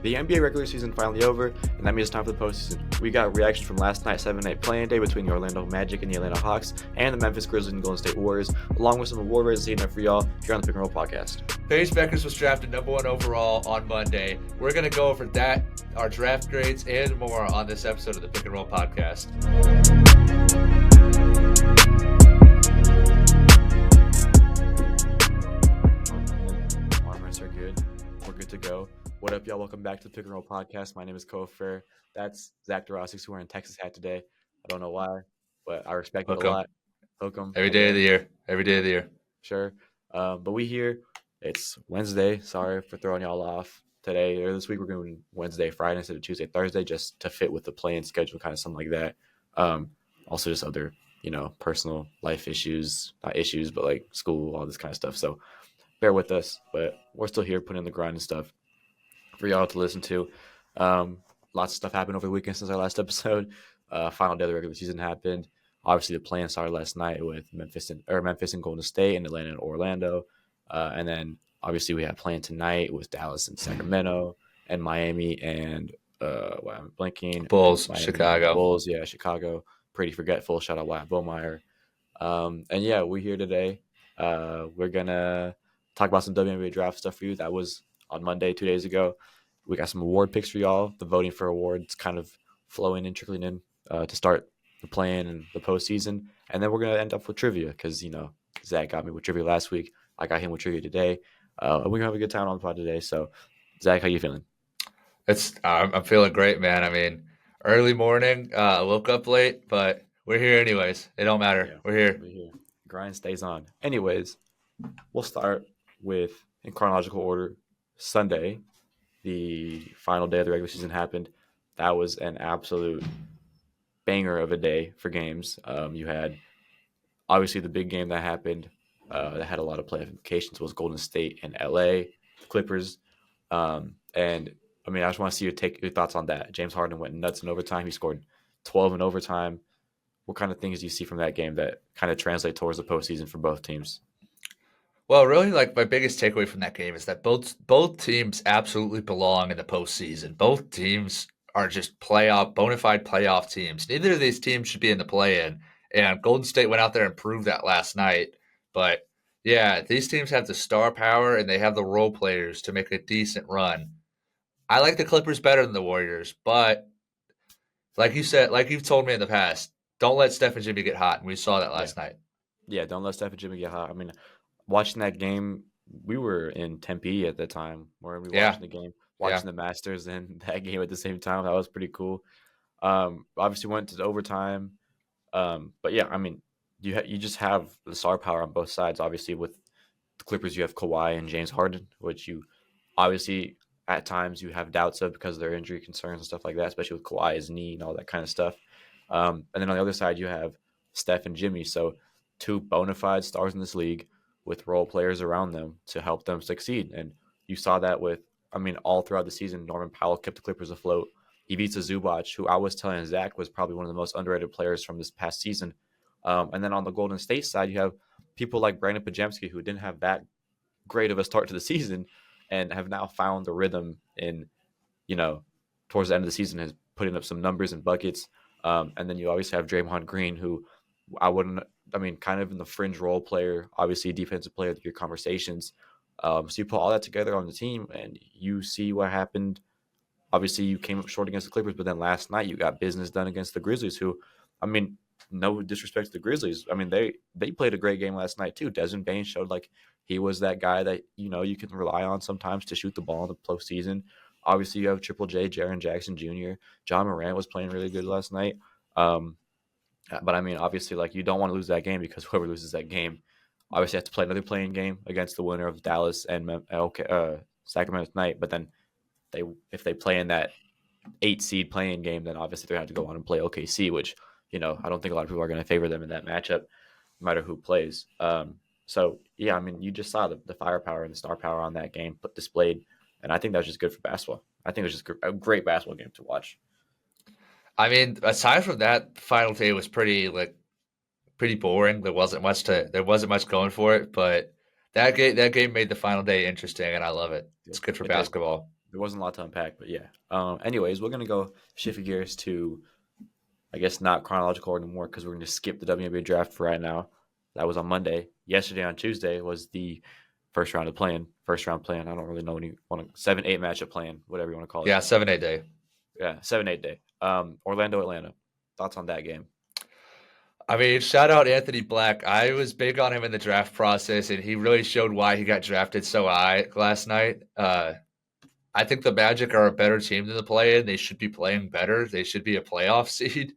The NBA regular season finally over, and that means it's time for the postseason. We got reactions from last night's 7-night play-in day between the Orlando Magic and the Atlanta Hawks, and the Memphis Grizzlies and Golden State Warriors, along with some award races for y'all here on the Pick and Roll podcast. Paige Beckers was drafted number 1 overall on Monday. We're going to go over that, our draft grades, and more on this episode of the Pick and Roll podcast. Armors are good. We're good to go. What up, y'all? Welcome back to the Pick and Roll podcast. My name is Kofer. That's Zach Dorosik, who wearing Texas hat today. I don't know why, but I respect it a lot. Welcome. Every day of the year. Every day of the year. Sure. But we here. It's Wednesday. Sorry for throwing y'all off today or this week. We're going Wednesday, Friday instead of Tuesday, Thursday, just to fit with the play-in schedule, kind of something like that. Also just other, personal life issues, not issues, but like school, all this kind of stuff. So bear with us, but we're still here putting in the grind and stuff for y'all to listen to. Lots of stuff happened over the weekend since our last episode. Final day of the regular season happened. Obviously, the play-in started last night with Memphis and Golden State, and Atlanta and Orlando. And then obviously we have play-in tonight with Dallas and Sacramento and Miami and I'm blanking. Bulls, Miami, Chicago. Bulls, yeah, Chicago. Pretty forgetful. Shout out Wyatt Bomeyer. And yeah, we're here today. We're gonna talk about some WNBA draft stuff for you. That was on Monday, 2 days ago. We got some award picks for y'all. The voting for awards kind of flowing and trickling in to start the play-in and the postseason. And then we're going to end up with trivia because, Zach got me with trivia last week. I got him with trivia today. We're going to have a good time on the pod today. So, Zach, how you feeling? I'm feeling great, man. I mean, early morning, woke up late, but we're here anyways. It don't matter. Yeah, we're here. Grind stays on. Anyways, we'll start with, in chronological order, Sunday, the final day of the regular season happened. That was an absolute banger of a day for games. You had obviously the big game that happened that had a lot of play implications was Golden State and LA Clippers. And I mean, I just want to see your thoughts on that. James Harden went nuts in overtime. He scored 12 in overtime. What kind of things do you see from that game that kind of translate towards the postseason for both teams? Well, really, like my biggest takeaway from that game is that both teams absolutely belong in the postseason. Both teams are just bona fide playoff teams. Neither of these teams should be in the play-in, and Golden State went out there and proved that last night. But yeah, these teams have the star power and they have the role players to make a decent run. I like the Clippers better than the Warriors, but like you said, like you've told me in the past, don't let Steph and Jimmy get hot, and we saw that last night. Yeah, don't let Steph and Jimmy get hot. I mean, watching that game, we were in Tempe at the time where we were watching the game, watching the Masters and that game at the same time. That was pretty cool. Obviously went to the overtime. But yeah, I mean, you just have the star power on both sides. Obviously with the Clippers, you have Kawhi and James Harden, which you obviously at times you have doubts of because of their injury concerns and stuff like that, especially with Kawhi's knee and all that kind of stuff. And then on the other side, you have Steph and Jimmy. So two bona fide stars in this league with role players around them to help them succeed. And you saw that all throughout the season. Norman Powell kept the Clippers afloat. Ivica Zubac, who I was telling Zach was probably one of the most underrated players from this past season. And then on the Golden State side, you have people like Brandon Pajemski, who didn't have that great of a start to the season and have now found the rhythm in, towards the end of the season, has putting up some numbers and buckets. And then you obviously have Draymond Green, who kind of in the fringe role player, obviously defensive player of the year conversations. So you put all that together on the team and you see what happened. Obviously you came up short against the Clippers, but then last night you got business done against the Grizzlies, who, no disrespect to the Grizzlies. They played a great game last night too. Desmond Bane showed like he was that guy that, you can rely on sometimes to shoot the ball in the postseason. Obviously you have Triple J, Jaren Jackson Jr. John Morant was playing really good last night. But obviously, like, you don't want to lose that game because whoever loses that game obviously has to play another playing game against the winner of Dallas and Sacramento tonight. But then if they play in that 8 seed playing game, then obviously they're going to have to go on and play OKC, which, I don't think a lot of people are going to favor them in that matchup, no matter who plays. So, yeah, you just saw the firepower and the star power on that game displayed. And I think that was just good for basketball. I think it was just a great basketball game to watch. Aside from that, final day was pretty boring. There wasn't much going for it, but that game made the final day interesting, and I love it. It's good for basketball. there wasn't a lot to unpack, but yeah. Anyways, we're gonna go shift gears to, I guess, not chronological anymore because we're gonna skip the WNBA draft for right now. That was on Monday. Yesterday on Tuesday was the first round of playing. First round playing. I don't really know when you want to 7-8 matchup playing, whatever you want to call it. Yeah, 7-8 day. Yeah, 7-8 day. Orlando, Atlanta. Thoughts on that game? I mean, shout out Anthony Black. I was big on him in the draft process, and he really showed why he got drafted so high last night. I think the Magic are a better team than the play-in. They should be playing better. They should be a playoff seed.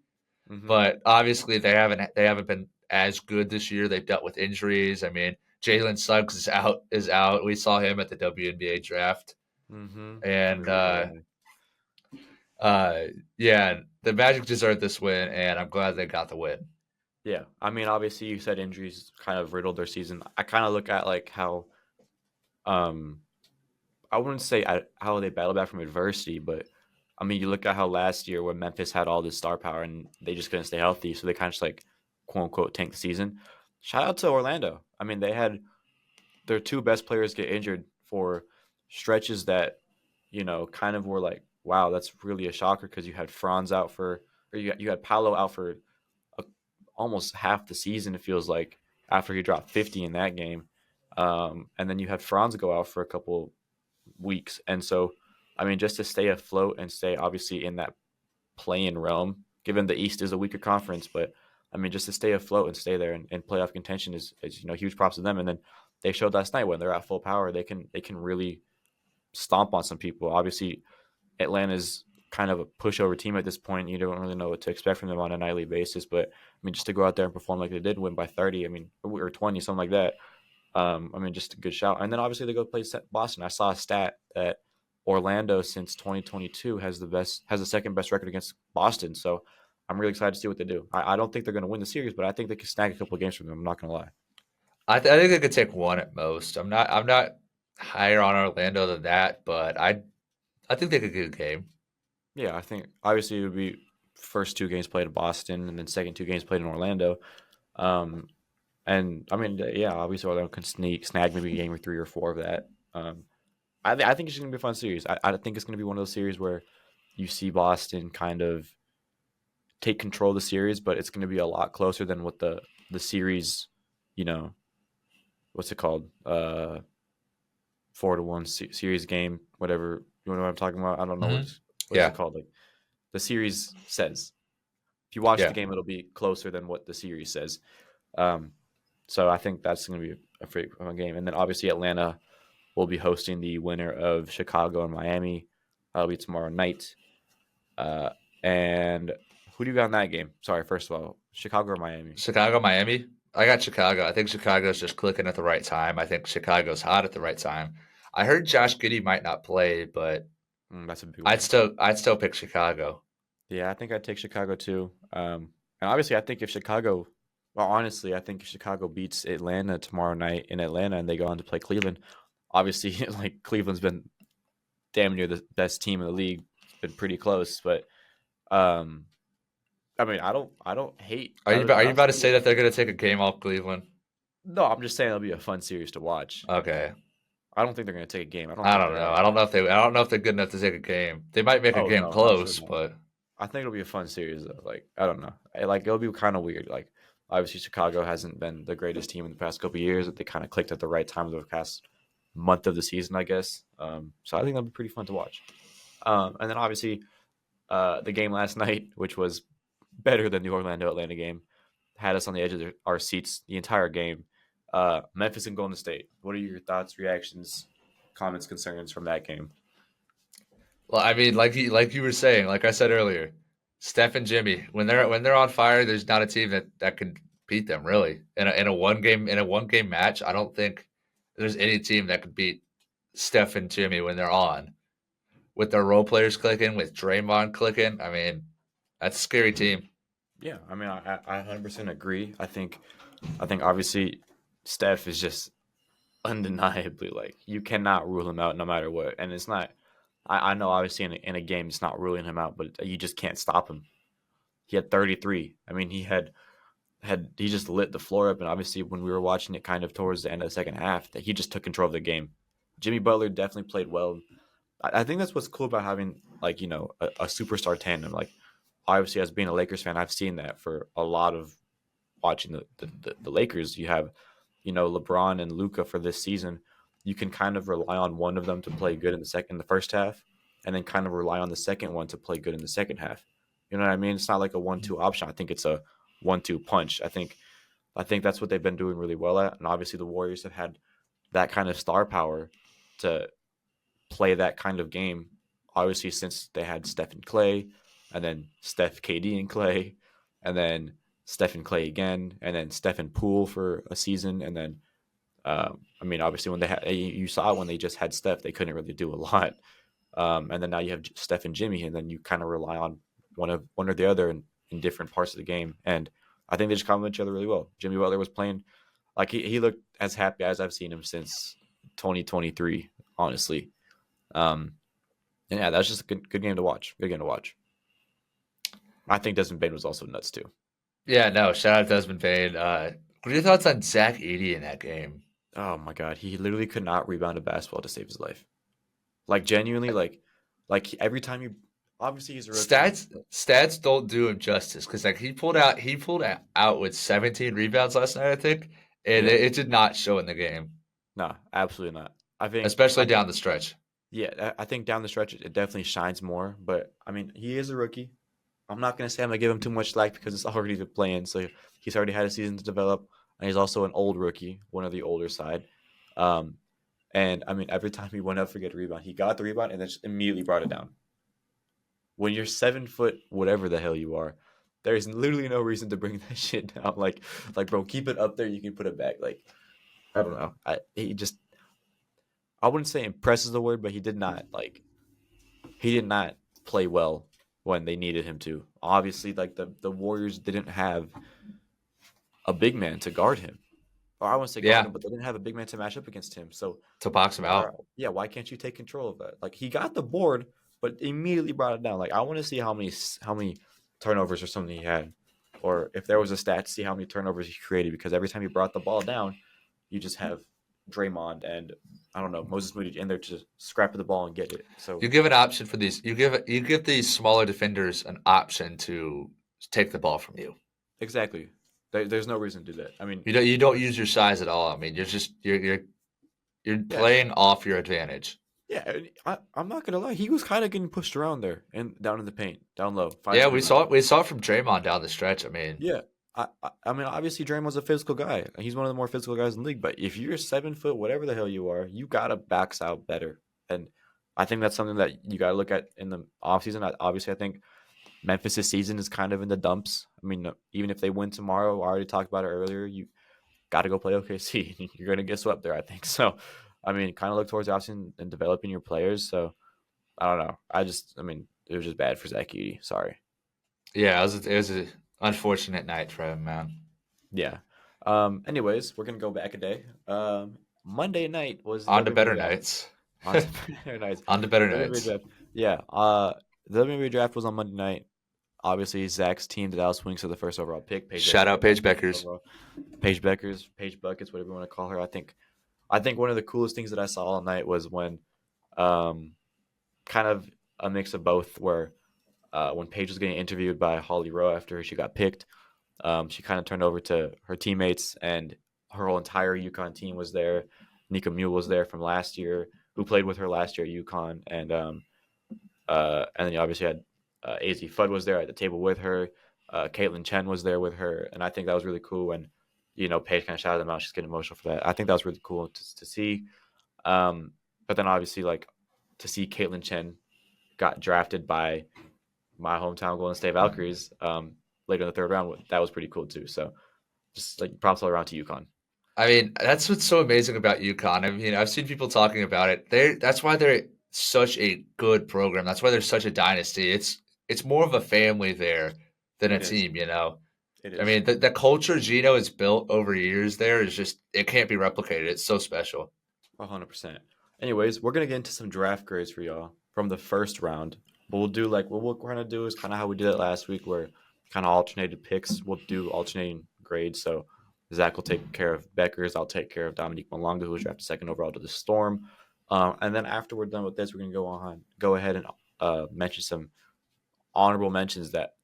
Mm-hmm. But obviously they haven't been as good this year. They've dealt with injuries. I mean, Jalen Suggs is out. We saw him at the WNBA draft. Mm-hmm. And Yeah. yeah, the Magic deserved this win, and I'm glad they got the win. Yeah. I mean, obviously you said injuries kind of riddled their season. I kind of look at like how um I wouldn't say how they battle back from adversity, but I mean, you look at how last year where Memphis had all this star power and they just couldn't stay healthy, so they kind of just like quote unquote tank the season. Shout out to Orlando. I mean, they had their two best players get injured for stretches that kind of were like, wow, that's really a shocker because you had Franz out for, or you had Paolo out for a, almost half the season. It feels like after he dropped 50 in that game, and then you had Franz go out for a couple weeks, and so I mean, just to stay afloat and stay obviously in that play-in realm, given the East is a weaker conference, but I mean, just to stay afloat and stay there and playoff contention is huge props to them. And then they showed last night when they're at full power, they can really stomp on some people. Obviously, Atlanta's kind of a pushover team at this point. You don't really know what to expect from them on a nightly basis. But I mean, just to go out there and perform like they did, win by 30, I mean, or 20, something like that. I mean, just a good shout. And then obviously they go play Boston. I saw a stat that Orlando since 2022 has the second best record against Boston. So I'm really excited to see what they do. I don't think they're going to win the series, but I think they can snag a couple of games from them. I'm not going to lie. I think they could take one at most. I'm not higher on Orlando than that, but I think they could get a game. Yeah, I think obviously it would be first two games played in Boston and then second two games played in Orlando. Um, and I mean, yeah, obviously Orlando can snag maybe a game or three or four of that. I think it's going to be a fun series. I think it's going to be one of those series where you see Boston kind of take control of the series, but it's going to be a lot closer than what the series, you know, what's it called? 4-1 series game, whatever. You know what I'm talking about? I don't know Mm-hmm. what is Yeah, it called? Like the series says. If you watch the yeah. game, it'll be closer than what the series says. Um, so I think that's going to be a pretty fun game. And then obviously Atlanta will be hosting the winner of Chicago and Miami. That'll be tomorrow night. Uh, and who do you got in that game? Sorry, first of all, Chicago or Miami? Chicago, Miami. I got Chicago. I think Chicago's just clicking at the right time. I think Chicago's hot at the right time. I heard Josh Giddey might not play, but That's a big I'd one. still I'd still pick Chicago. Yeah, I think I'd take Chicago too. And obviously, I think if Chicago, well, honestly, I think if Chicago beats Atlanta tomorrow night in Atlanta and they go on to play Cleveland, obviously, like Cleveland's been damn near the best team in the league. It's been pretty close, but um, I mean, I don't hate. Are you I about to still, say that they're going to take a game off Cleveland? no, I'm just saying it'll be a fun series to watch. Okay. I don't think they're going to take a game. I don't I think don't they're know. like, I don't know if they're good enough to take a game. They might make a oh game no, absolutely close, not. but I think it'll be a fun series though. Like I don't know, like it'll be kind of weird. Like obviously Chicago hasn't been the greatest team in the past couple of years. They kind of clicked at the right time of the past month of the season, I guess. So I think that'll be pretty fun to watch. And then obviously the game last night, which was better than the Orlando Atlanta game, had us on the edge of our seats the entire game. Memphis and Golden State. What are your thoughts, reactions, comments, concerns from that game? well, I mean, like you were saying, like I said earlier, Steph and Jimmy, when they're on fire, there's not a team that can beat them really. In a one game match, I don't think there's any team that could beat Steph and Jimmy when they're on. With their role players clicking, with Draymond clicking, I mean, that's a scary team. Yeah, I mean, I 100% agree. I think obviously Steph is just undeniably like you cannot rule him out no matter what. And it's not. I know obviously in a game it's not ruling him out, but you just can't stop him. He had 33. I mean, he just lit the floor up, and obviously when we were watching it kind of towards the end of the second half, that he just took control of the game. Jimmy Butler definitely played well. I think that's what's cool about having like a superstar tandem. Like obviously, as being a Lakers fan, I've seen that for a lot of watching the Lakers. You have LeBron and Luka for this season. You can kind of rely on one of them to play good in the first half, and then kind of rely on the second one to play good in the second half. You know what I mean? It's not like a 1-2 option. I think it's a 1-2 punch. I think that's what they've been doing really well at, and obviously the Warriors have had that kind of star power to play that kind of game. Obviously, since they had Steph and Clay, and then Steph, KD, and Clay, and then Steph and Clay again, and then Steph and Poole for a season, and then obviously when you saw it when they just had Steph, they couldn't really do a lot. And then now you have Steph and Jimmy, and then you kind of rely on one or the other in different parts of the game. And I think they just complement each other really well. Jimmy Butler was playing like he looked as happy as I've seen him since 2023, honestly. And yeah, that's just a good game to watch. Good game to watch. I think Desmond Bane was also nuts too. Yeah, no, shout out Desmond Bane. What are your thoughts on Zach Edey in that game? Oh my god, he literally could not rebound a basketball to save his life. Like genuinely, like every time you obviously he's a rookie. Stats don't do him justice because like he pulled out with 17 rebounds last night, I think, and it did not show in the game. No, absolutely not. I think especially down the stretch. Yeah, I think down the stretch it definitely shines more. But I mean, he is a rookie. I'm not gonna say I'm gonna give him too much slack because it's already the play-in, so he's already had a season to develop, and he's also an old rookie, one of the older side. And I mean, every time he went up for get a rebound, he got the rebound and then just immediately brought it down. When you're 7 foot, whatever the hell you are, there's literally no reason to bring that shit down. Like bro, keep it up there. You can put it back. Like I don't know. I wouldn't say impress is the word, but he did not play well when they needed him to. Obviously, like the Warriors didn't have a big man to guard him. Or I wouldn't say guard him, but they didn't have a big man to match up against him. So to box him out. Yeah, why can't you take control of that? Like he got the board, but immediately brought it down. Like I want to see how many turnovers or something he had. Or if there was a stat to see how many turnovers he created, because every time he brought the ball down, you just have Draymond and I don't know Moses Moody in there to scrap the ball and get it. So you give an option for these. You give these smaller defenders an option to take the ball from you. Exactly. There's no reason to do that. I mean, you don't use your size at all. I mean, you're playing off your advantage. Yeah, I'm not gonna lie. He was kind of getting pushed around there and down in the paint, down low. Yeah, we saw it from Draymond down the stretch. I mean, yeah. I mean, obviously Draymond's a physical guy. He's one of the more physical guys in the league. But if you're 7 foot, whatever the hell you are, you gotta box out better. And I think that's something that you gotta look at in the offseason. Obviously, I think Memphis' season is kind of in the dumps. I mean, even if they win tomorrow, I already talked about it earlier. You got to go play OKC. You're gonna get swept there, I think. So, I mean, kind of look towards the offseason and developing your players. So, I don't know. It was just bad for Zach Edey. Sorry. Yeah, it was an unfortunate night for him, man. Yeah. Anyways, we're gonna go back a day. Monday night was on to better nights. On to better nights. On to better nights. Yeah. The WNBA draft was on Monday night. Obviously, Zach's team, the Dallas Wings, are the first overall pick. Shout out Paige Beckers. Paige Buckets, whatever you want to call her. I think one of the coolest things that I saw all night was when, kind of a mix of both, where when Paige was getting interviewed by Holly Rowe after she got picked, she kind of turned over to her teammates, and her whole entire UConn team was there. Nika Mule was there from last year, who played with her last year at UConn, and then you obviously had AZ Fudd was there at the table with her. Caitlin Chen was there with her, and I think that was really cool. And Paige kind of shouted them out. She's getting emotional for that. I think that was really cool to see. But then obviously, like, to see Caitlin Chen got drafted by my hometown Golden State Valkyries later in the third round, that was pretty cool too. So just like props all around to UConn. I mean, that's what's so amazing about UConn. I mean, I've seen people talking about it. That's why they're such a good program. That's why they're such a dynasty. It's more of a family there than a team, It is. I mean, the culture Gino has built over years there is just, it can't be replicated. It's so special. 100%. Anyways, we're going to get into some draft grades for y'all from the first round. But we'll do what we're going to do is kind of how we did it last week, where kind of alternated picks. We'll do alternating grades. So Zach will take care of Beckers. I'll take care of Dominique Malonga, who was drafted second overall to the Storm. And then after we're done with this, we're gonna go ahead and mention some honorable mentions that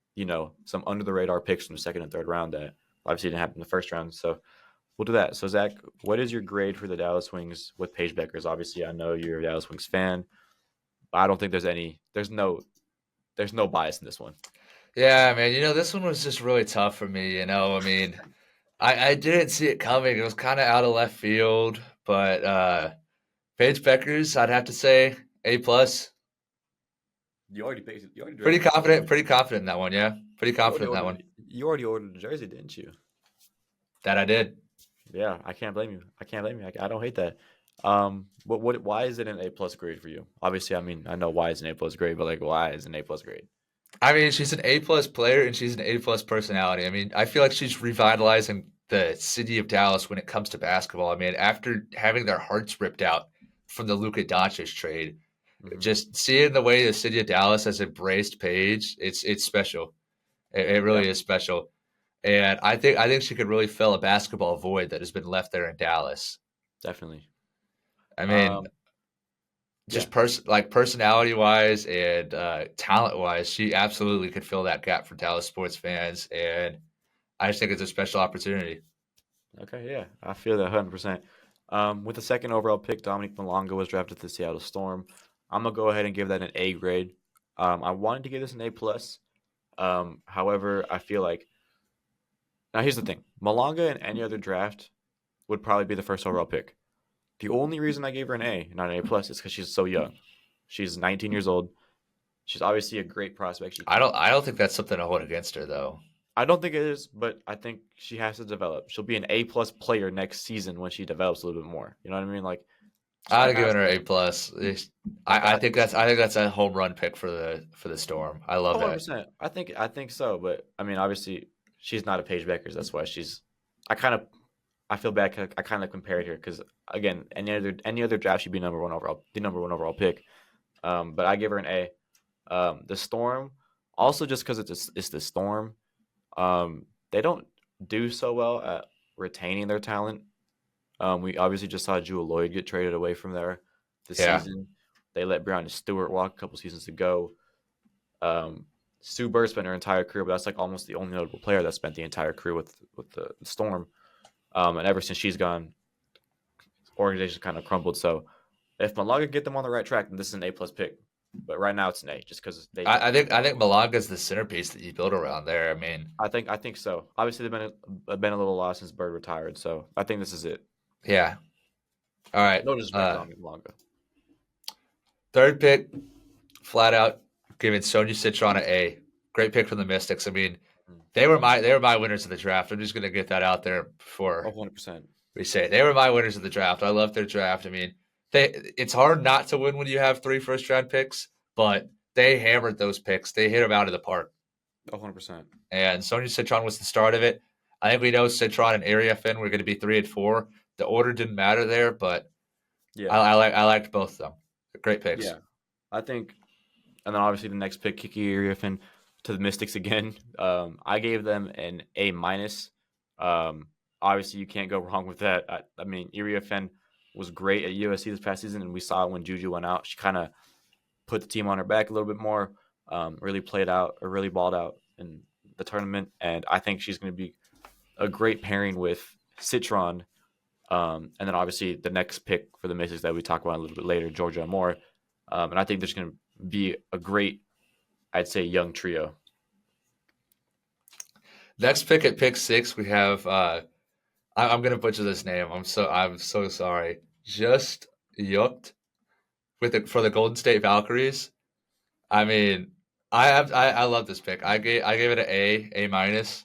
some under the radar picks from the second and third round that obviously didn't happen in the first round. So we'll do that. So Zach, what is your grade for the Dallas Wings with Paige Beckers? Obviously, I know you're a Dallas Wings fan, but I don't think there's no bias in this one. Yeah, man. This one was just really tough for me. I mean, I didn't see it coming. It was kind of out of left field, but Paige Beckers, I'd have to say A plus. You already paid. You already Pretty drafted. confident. Pretty confident in that one. Yeah, pretty confident in that one. You already ordered a jersey, didn't you? That I did. Yeah, I can't blame you. I don't hate that. What? Why is it an A plus grade for you? Obviously, I mean, I know why it's an A plus grade, but like, why is an A plus grade? I mean, she's an A plus player and she's an A plus personality. I mean, I feel like she's revitalizing the city of Dallas when it comes to basketball. I mean, after having their hearts ripped out from the Luka Doncic trade, just seeing the way the city of Dallas has embraced Paige, it's special. It really is special. And I think she could really fill a basketball void that has been left there in Dallas. Definitely. I mean, just personality wise and talent wise, she absolutely could fill that gap for Dallas sports fans, and I just think it's a special opportunity. Okay, yeah, I feel that 100%. With the second overall pick, Dominique Malonga was drafted to the Seattle Storm. I'm gonna go ahead and give that an A grade. I wanted to give this an A plus. However, I feel like now here's the thing: Malonga in any other draft would probably be the first overall pick. The only reason I gave her an A, not an A plus, is because she's so young. She's 19 years old. She's obviously a great prospect. I don't think that's something to hold against her though. I don't think it is, but I think she has to develop. She'll be an A plus player next season when she develops a little bit more. You know what I mean? Like I'd have given her A plus. I think that's a home run pick for the Storm. I love 100%. that. I think so, but I mean, obviously, she's not a Paige Beckers. That's why she's. I feel bad. I kind of compared her because again, any other draft she'd be the number one overall pick. But I give her an A. The Storm, also just because it's the Storm, they don't do so well at retaining their talent. We obviously just saw Jewel Lloyd get traded away from there this season. They let Breonna Stewart walk a couple seasons ago. Sue Bird spent her entire career, but that's like almost the only notable player that spent the entire career with the Storm. And ever since she's gone, the organization kind of crumbled. So if Malaga get them on the right track, then this is an A plus pick. But right now it's an A, just because they. I think Malaga's the centerpiece that you build around there. I mean, I think so. Obviously, they've been a little lost since Bird retired, so I think this is it. Yeah. All right. No disrespect on Malanga. Third pick, flat out giving Sonia Citron an A. Great pick from the Mystics. I mean, they were my winners of the draft. I'm just gonna get that out there before 100%. We say it. They were my winners of the draft. I love their draft. I mean, it's hard not to win when you have 3 first-round picks, but they hammered those picks. They hit them out of the park. 100%. And Sonia Citron was the start of it. I think we know Citron and Area Finn were going to be 3 and 4. The order didn't matter there, but yeah, I liked both of them. They're great picks. Yeah, I think, and then obviously the next pick, Kiki Iriafen to the Mystics again. I gave them an A minus. Obviously, you can't go wrong with that. I mean, Iriafen was great at USC this past season, and we saw when Juju went out, she kind of put the team on her back a little bit more. Really balled out in the tournament, and I think she's going to be a great pairing with Citron. And then obviously the next pick for the Mystics that we talk about a little bit later, Georgia Moore. And I think there's going to be a great, I'd say, young trio. Next pick at pick 6, we have I'm going to butcher this name. I'm so sorry. Just Yukt for the Golden State Valkyries. I mean, I love this pick. I gave it an A minus.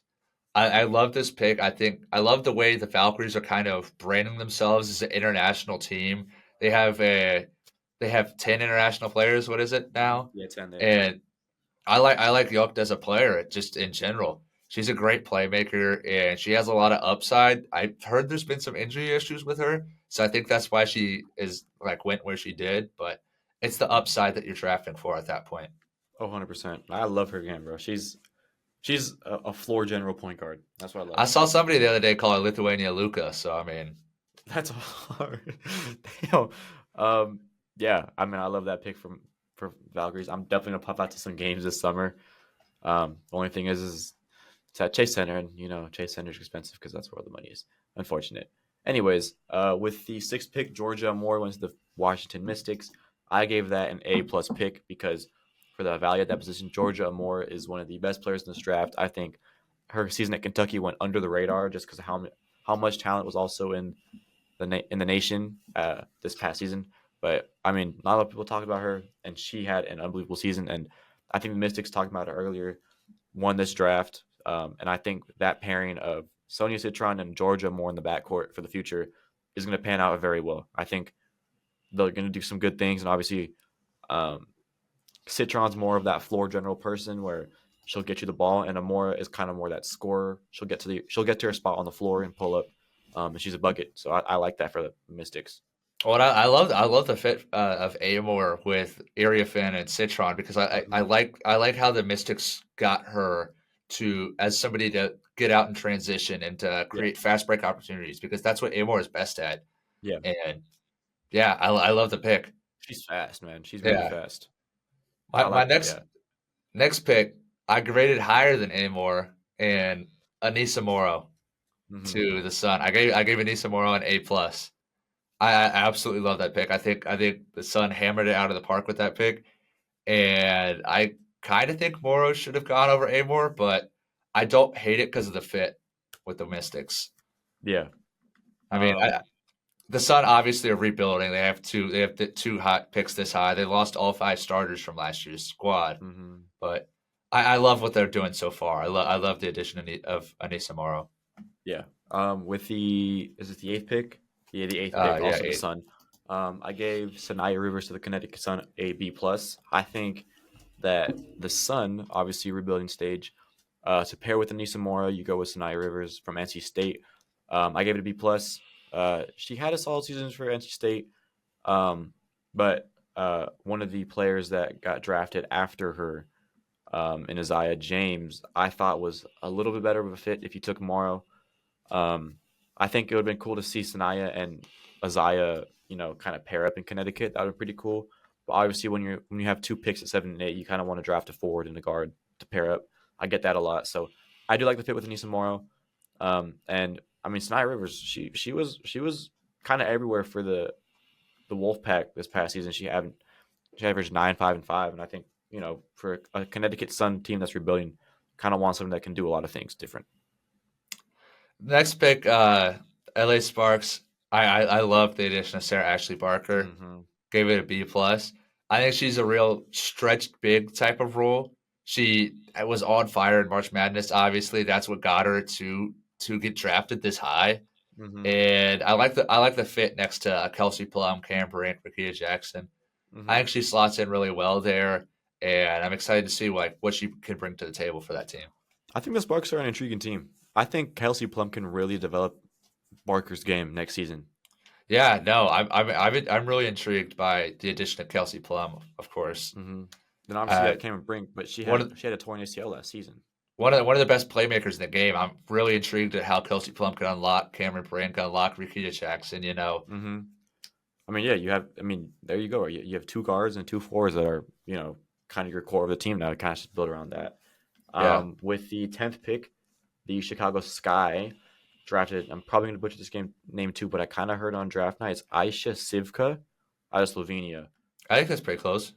I love this pick. I love the way the Valkyries are kind of branding themselves as an international team. They have 10 international players. What is it now? Yeah, 10 there. And I like Yukt as a player, just in general. She's a great playmaker, and she has a lot of upside. I've heard there's been some injury issues with her, so I think that's why she went where she did. But it's the upside that you're drafting for at that point. 100%. I love her game, bro. She's a floor general point guard. That's what I love. I saw somebody the other day call her Lithuania Luka, so I mean, that's hard. Damn. Yeah, I mean, I love that pick for Valkyries. I'm definitely gonna pop out to some games this summer. The only thing is it's at Chase Center, and Chase Center is expensive because that's where all the money is. Unfortunate. Anyways, with the sixth pick, Georgia Moore went to the Washington Mystics. I gave that an A plus pick because for the value at that position, Georgia Moore is one of the best players in this draft. I think her season at Kentucky went under the radar just because of how much talent was also in the nation this past season. But I mean, not a lot of people talk about her, and she had an unbelievable season. And I think the Mystics talked about it earlier, won this draft, and I think that pairing of Sonia Citron and Georgia Moore in the backcourt for the future is going to pan out very well. I think they're going to do some good things, and obviously, um, Citron's more of that floor general person where she'll get you the ball, and Amora is kind of more that scorer. She'll get to her spot on the floor and pull up, and she's a bucket. So I like that for the Mystics. Well, I love the fit of Amor with Iriafin and Citron because Mm-hmm. I like how the Mystics got her to as somebody to get out in transition and to Yeah, create fast break opportunities because that's what Amor is best at. yeah. And yeah, I love the pick. She's fast, man. She's really Yeah, fast. I my like that. Yeah. next pick I graded higher than Amor and Anissa Moro Hmm. to the Sun. I gave Anissa Moro an A plus. I absolutely love that pick. I think the Sun hammered it out of the park with that pick, and I kind of think Moro should have gone over Amor, but I don't hate it because of the fit with the Mystics. Yeah. I mean, Um. the Sun obviously are rebuilding. They have the two hot picks this high. They lost all five starters from last year's squad, Hmm. but I love what they're doing so far. I love the addition of Anissa Moro. Yeah. With the is it the eighth pick? Yeah, the eighth pick. Yeah, Also the eight. Sun. I gave Sanaya Rivers to the Connecticut Sun a B plus. I think that the Sun, obviously rebuilding stage, to pair with Anissa Mora, you go with Sanaya Rivers from NC State. I gave it a B plus. She had a solid season for NC State, um, but one of the players that got drafted after her, in Isaiah James, I thought was a little bit better of a fit if you took Morrow. Um, I think it would have been cool to see Sanaya and Isaiah, kind of pair up in Connecticut. That would be pretty cool. But obviously, when you have two picks at 7 and 8, you kind of want to draft a forward and a guard to pair up. I get that a lot. So I do like the fit with Anissa Morrow. And I mean, Sanaya Rivers, she was kind of everywhere for the Wolfpack this past season. She averaged 9, 5, and 5, and I think for a Connecticut Sun team that's rebuilding, kind of wants someone that can do a lot of things different. Next pick, LA Sparks. I love the addition of Sarah Ashley Barker. Mm-hmm. Gave it a B plus. I think she's a real stretched big type of role. She was on fire in March Madness. Obviously, that's what got her to get drafted this high. Mm-hmm. And I like the fit next to Kelsey Plum, Cam Brink, Rakia Jackson. I Mm-hmm. think she slots in really well there, and I'm excited to see what she can bring to the table for that team. I think the Sparks are an intriguing team. I think Kelsey Plum can really develop Barker's game next season. Yeah, no, I'm really intrigued by the addition of Kelsey Plum, of course. Mm-hmm. Then obviously you Uh, got Cameron Brink, but she one had of she had a torn ACL last season. one of the best playmakers in the game. I'm really intrigued at how Kelsey Plum can unlock Cameron Brink, unlock Rikita Jackson. You know, Mm-hmm. I mean, yeah, you have. I mean, there you go. You have two guards and two fours that are kind of your core of the team now. To kind of just build around that. yeah, With the 10th pick, the Chicago Sky drafted. I'm probably going to butcher this game name too, but I kind of heard on draft night it's Aisha Sivka out of Slovenia. I think that's pretty close.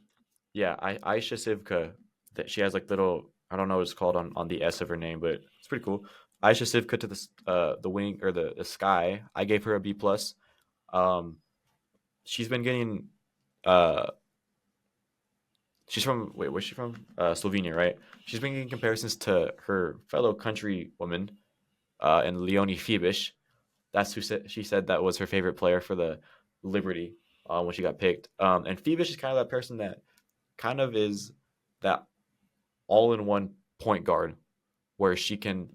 Yeah, Aisha Sivka. That she has like little. I don't know what it's called on the S of her name, but it's pretty cool. Aisha Sivka to the wing or the sky. I gave her a B plus. Um, she's been getting. Uh, she's from where's she from? Slovenia, right? She's been getting comparisons to her fellow countrywoman, and Leonie Fibish. That's who said she said that was her favorite player for the Liberty, when she got picked. And Fibish is kind of that person that kind of is that all-in-one point guard where she can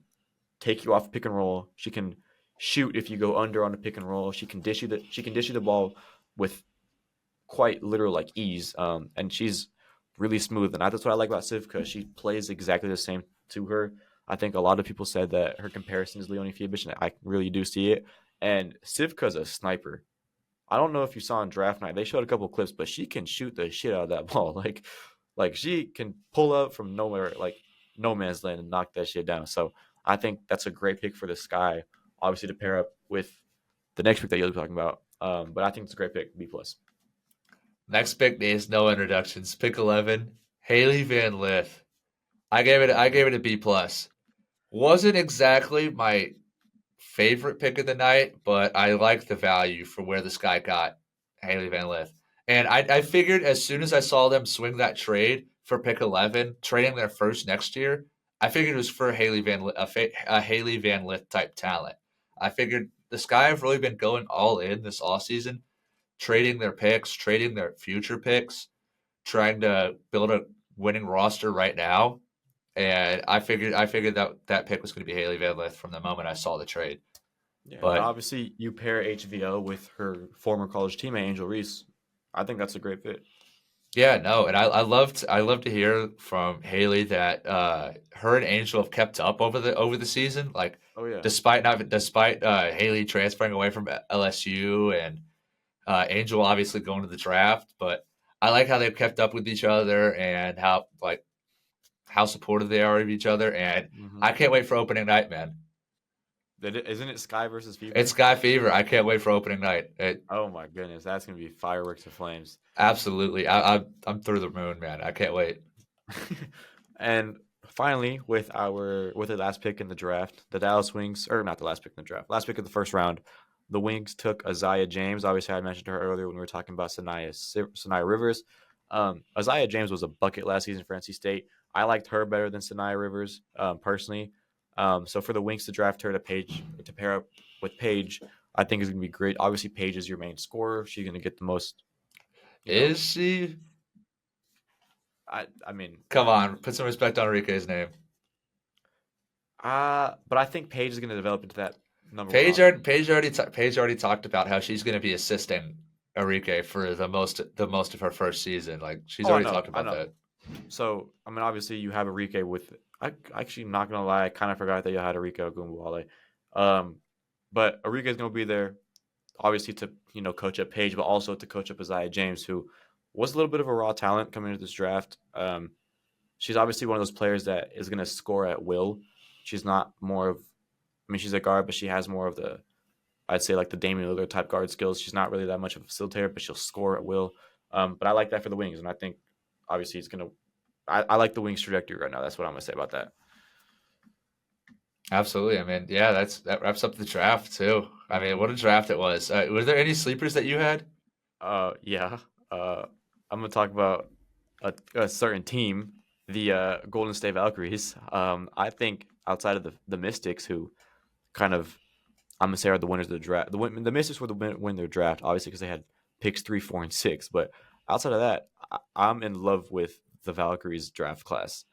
take you off pick and roll. She can shoot if you go under on a pick and roll. She can dish you the ball with quite literal like ease. And she's really smooth. And that's what I like about Sivka. She plays exactly the same to her. I think a lot of people said that her comparison is Leonie Fibish, and I really do see it. And Sivka's a sniper. I don't know if you saw on draft night. They showed a couple clips, but she can shoot the shit out of that ball. Like she can pull up from nowhere, like no man's land, and knock that shit down. So I think that's a great pick for the Sky. Obviously, to pair up with the next pick that you'll be talking about. But I think it's a great pick, B plus. Next pick needs no introductions. Pick 11, Haley Van Lith. I gave it a B plus. Wasn't exactly my favorite pick of the night, but I like the value for where this guy got Haley Van Lith. And I figured as soon as I saw them swing that trade for pick 11, trading their first next year, I figured it was for a Haley Van Lith type talent. I figured the Sky have really been going all in this offseason, trading their picks, trading their future picks, trying to build a winning roster right now. And I figured that pick was going to be Haley Van Lith from the moment I saw the trade. Yeah, and But obviously you pair HVO with her former college teammate Angel Reese. I think that's a great fit. yeah, no, and I love to hear from Haley that her and Angel have kept up over the season. Like Oh yeah. despite Haley transferring away from LSU and Angel obviously going to the draft, but I like how they've kept up with each other and how supportive they are of each other. And Mm-hmm. I can't wait for opening night, man. Isn't it Sky versus It's Fever? Sky Fever. I can't wait for opening night. Oh my goodness, that's gonna be fireworks and flames. Absolutely. I'm through the moon, man. I can't wait. And finally, with the last pick in the draft, the Dallas Wings, or not the last pick in the draft, last pick of the first round, the Wings took Isaiah James. Obviously, I mentioned her earlier when we were talking about Sanaya Rivers. Isaiah James was a bucket last season for NC State. I liked her better than Sanaya Rivers personally. So for the Wings to draft her to pair up with Paige, I think is going to be great. Obviously, Paige is your main scorer. She's going to get the most, you know. Is she? I mean, Come on, put some respect on Enrique's name. but I think Paige is going to develop into that number one Paige, option. Paige already talked about how she's going to be assisting Enrique for the most of her first season. Like she's Oh, I already know, talked I about know. that. So, I mean, obviously, you have Enrique with. I actually not gonna lie, I kind of forgot that you had Enrique Ogunbowale. Um, but Enrique's gonna be there, obviously to coach up Paige, but also to coach up Isaiah James, who was a little bit of a raw talent coming into this draft. She's obviously one of those players that is gonna score at will. She's not more of. I mean, she's a guard, but she has more of the. I'd say like the Damian Lillard type guard skills. She's not really that much of a facilitator, but she'll score at will. But I like that for the Wings, and I think obviously it's gonna I like the Wings trajectory right now. That's what I'm gonna say about that. Absolutely. I mean, yeah, that wraps up the draft too. I mean, Hmm. what a draft it was. Were there any sleepers that you had? Yeah. I'm gonna talk about a certain team, the Golden State Valkyries. I think outside of the Mystics, who kind of I'm gonna say are the winners of the draft. The Mystics were the win their draft, obviously because they had picks 3, 4, and 6. But outside of that, I'm in love with the Valkyries draft class.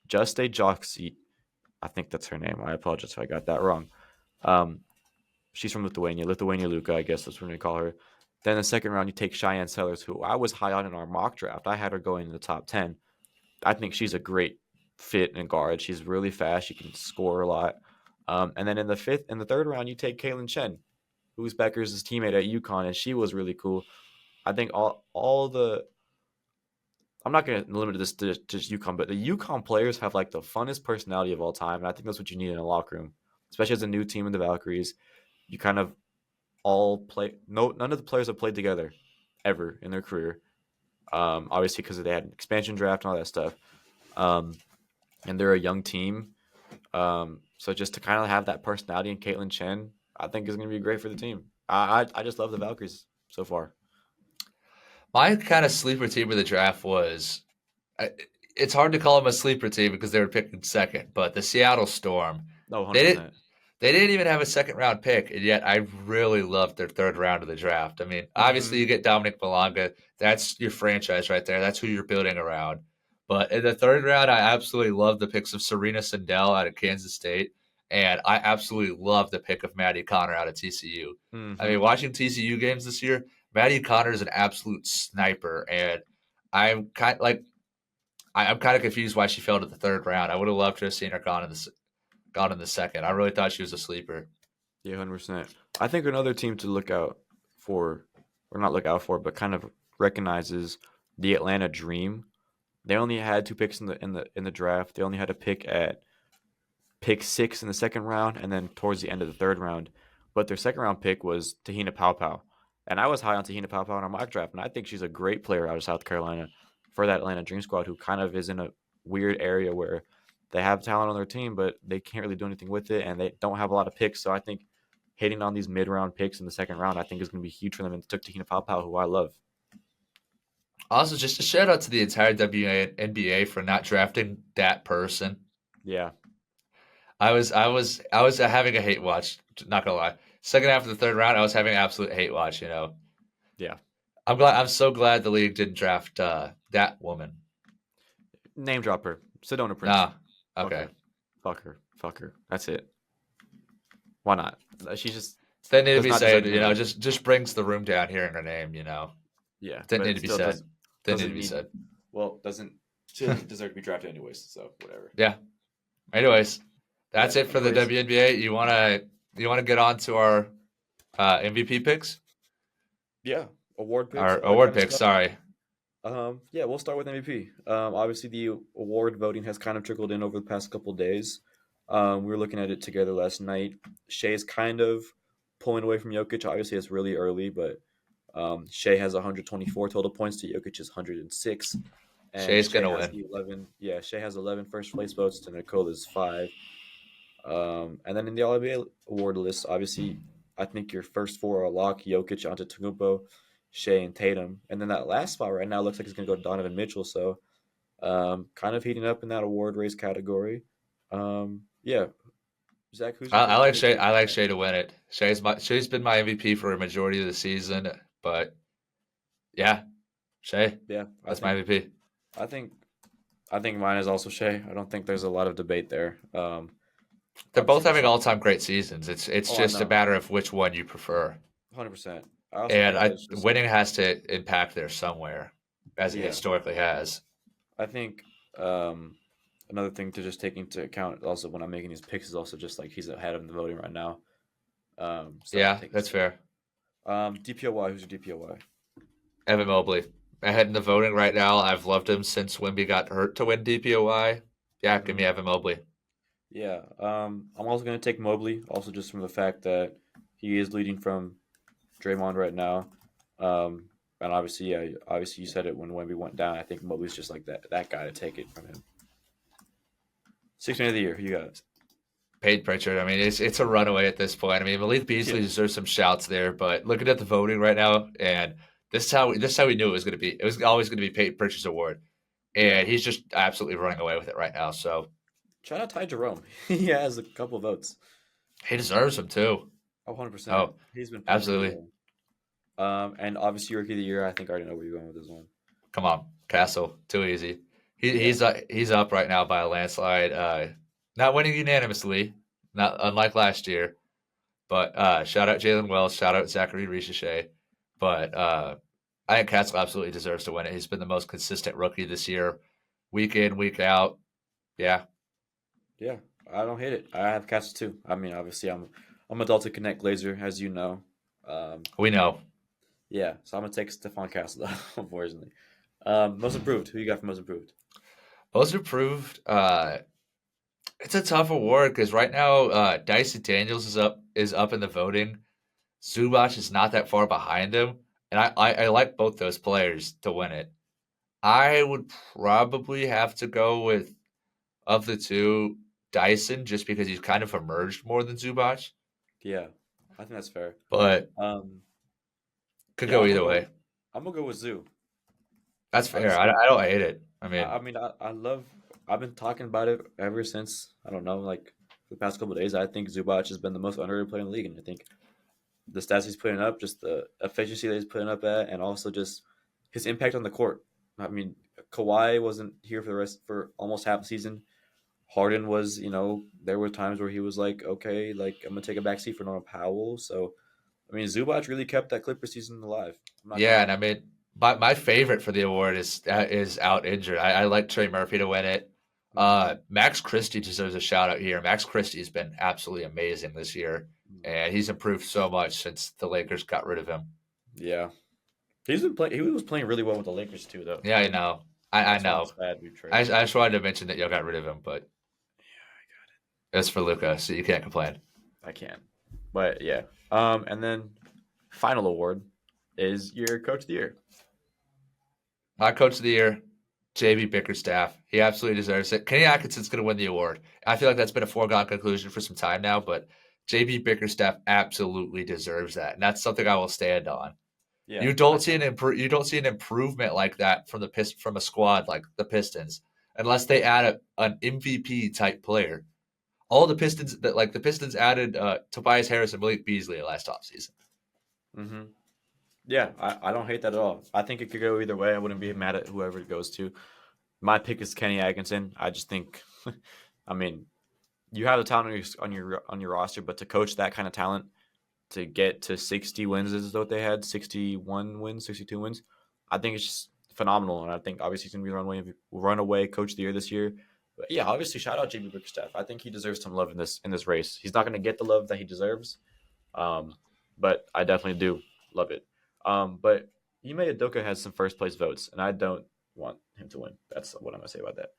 Just a Joxie, I think that's her name. I apologize if I got that wrong. Um, she's from Lithuania. Lithuania Luka, I guess that's what we're going to call her. Then in the second round, you take Cheyenne Sellers, who I was high on in our mock draft. I had her going in the top 10. I think she's a great fit in guard. She's really fast. She can score a lot. And then in the third round, you take Kaylin Chen, who's Becker's teammate at UConn, and she was really cool. I think all the I'm not going to limit this to just UConn, but the UConn players have like the funnest personality of all time, and I think that's what you need in a locker room, especially as a new team in the Valkyries. You kind of all play. No, none of the players have played together ever in their career. Obviously, because they had an expansion draft and all that stuff, um, and they're a young team. So just to kind of have that personality in Caitlin Chen, I think is going to be great for the team. I just love the Valkyries so far. My kind of sleeper team of the draft was. It's hard to call them a sleeper team because they were picking second, but the Seattle Storm. No, one hundred They didn't. percent. They didn't even have a second round pick, and yet I really loved their third round of the draft. I mean, Mm-hmm. obviously you get Dominic Malanga. That's your franchise right there. That's who you're building around. But in the third round, I absolutely love the picks of Serena Sandell out of Kansas State, and I absolutely love the pick of Maddie Connor out of TCU. I Mm-hmm. mean, watching TCU games this year, Maddie Connor is an absolute sniper, and I'm kind like I'm kind of confused why she fell to the third round. I would have loved to have seen her gone in the second. I really thought she was a sleeper. Yeah, 100%. I think another team to look out for, or not look out for, but kind of recognizes the Atlanta dream. They only had 2 picks in the draft. They only had a pick at pick 6 in the second round, and then towards the end of the third round. But their second round pick was Tahina Paopao, and I was high on Tahina Paopao in our mock draft, and I think she's a great player out of South Carolina for that Atlanta Dream Squad, who kind of is in a weird area where they have talent on their team, but they can't really do anything with it, and they don't have a lot of picks. So I think hitting on these mid-round picks in the second round, I think is going to be huge for them. And they took Tahina Paopao, who I love. Also, just a shout out to the entire WNBA for not drafting that person. Yeah, I was having a hate watch. Not gonna lie. Second half of the third round, I was having an absolute hate watch. Yeah. I'm so glad the league didn't draft that woman. Name drop her. Sedona Prince. Nah. Okay. Fuck her. That's it. Why not? She's just. They need to be said. Just brings the room down here in her name. Yeah. Didn't need to be said. Didn't need to be said. Well, she doesn't deserve to be drafted anyways. So whatever. Yeah. Anyways, that's it for the WNBA. You wanna get on to our MVP picks? Yeah, award picks. Our award picks. Sorry. Yeah, we'll start with MVP. Obviously the award voting has kind of trickled in over the past couple of days. We were looking at it together last night. Shai's kind of pulling away from Jokic. Obviously, it's really early, but Shai has 124 total points to Jokic's 106. And Shai's going to win. 11. Yeah, Shai has 11 first place votes to Nicola's 5. And then in the All-NBA award list, obviously, I think your first 4 are lock: Jokic, Antetokounmpo, Shai, and Tatum. And then that last spot right now looks like it's going to go to Donovan Mitchell. So kind of heating up in that award race category. Yeah. Zach, who's I like Shai. I like Shai to win it. Shai's been my MVP for a majority of the season, but yeah, Shai. Yeah, that's my MVP. I think mine is also Shai. I don't think there's a lot of debate there. They're both having all-time great seasons. It's just a matter of which one you prefer. 100%. And winning has to impact there somewhere, as it historically has. I think another thing to just take into account also when I'm making these picks is also just like he's ahead of the voting right now. Yeah, that's fair. DPOY, who's your DPOY? Evan Mobley. Ahead in the voting right now. I've loved him since Wemby got hurt to win DPOY. Yeah, give me Evan Mobley. Yeah, I'm also going to take Mobley, also just from the fact that he is leading from Draymond right now. And obviously you said it when Wemby went down. I think Mobley's just like that guy to take it from him. 6th man of the year, who you got? Peyton Pritchard. I mean, it's a runaway at this point. I mean, Malik Beasley deserves some shouts there, but looking at the voting right now, and this is how we knew it was going to be. It was always going to be Peyton Pritchard's award, and he's just absolutely running away with it right now. So, shout out Ty Jerome. He has a couple of votes. He deserves them too. 100%. Oh, he's been absolutely. And obviously Rookie of the Year. I think I already know where you're going with this one. Come on, Castle. Too easy. He's up right now by a landslide. Not winning unanimously, not unlike last year. But shout out Jalen Wells, shout out Zachary Richeche. But I think Castle absolutely deserves to win it. He's been the most consistent rookie this year, week in, week out. Yeah. Yeah, I don't hate it. I have Castle too. I mean, obviously, I'm a Delta Connect Glazer, as you know. We know. Yeah, so I'm gonna take Stephon Castle, unfortunately. Most improved. Who you got for most improved? Most improved. It's a tough award because right now Dyson Daniels is up in the voting. Zubac is not that far behind him, and I like both those players to win it. I would probably have to go with, of the two, Dyson, just because he's kind of emerged more than Zubac. Yeah, I think that's fair. But could go either way. I'm gonna go with Zoo. That's fair. I don't hate it. I've been talking about it ever since, I don't know, like the past couple of days. I think Zubac has been the most underrated player in the league, and I think the stats he's putting up, just the efficiency that he's putting up at, and also just his impact on the court. I mean, Kawhi wasn't here for almost half the season. Harden was, there were times where he was like, okay, like I'm gonna take a backseat for Norman Powell. So, I mean, Zubac really kept that Clippers season alive. And I mean, my favorite for the award is out injured. I like Trey Murphy to win it. Max Christie deserves a shout out here. Max Christie has been absolutely amazing this year, and he's improved so much since the Lakers got rid of him. Yeah, He was playing really well with the Lakers too, though. Yeah, I know. I That's why I'm know. sad we I traded him. just wanted to mention that y'all got rid of him, but it's for Luca, so you can't complain. I can, but yeah. And then final award is your coach of the year. My coach of the year, JB Bickerstaff. He absolutely deserves it. Kenny Atkinson's going to win the award. I feel like that's been a foregone conclusion for some time now, but JB Bickerstaff absolutely deserves that, and that's something I will stand on. Yeah, You don't see you don't see an improvement like that from a squad like the Pistons unless they add an MVP type player. All the Pistons added Tobias Harris and Malik Beasley last offseason. Mm-hmm. Yeah, I don't hate that at all. I think it could go either way. I wouldn't be mad at whoever it goes to. My pick is Kenny Atkinson. I just think, I mean, you have the talent on your roster, but to coach that kind of talent to get to 60 wins is what they had, 61 wins, 62 wins. I think it's just phenomenal, and I think obviously he's going to be the runaway coach of the year this year. But yeah, obviously shout out JB Bickerstaff. I think he deserves some love in this race. He's not going to get the love that he deserves, but I definitely do love it. But Ime Udoka has some first place votes, and I don't want him to win. That's what I'm going to say about that.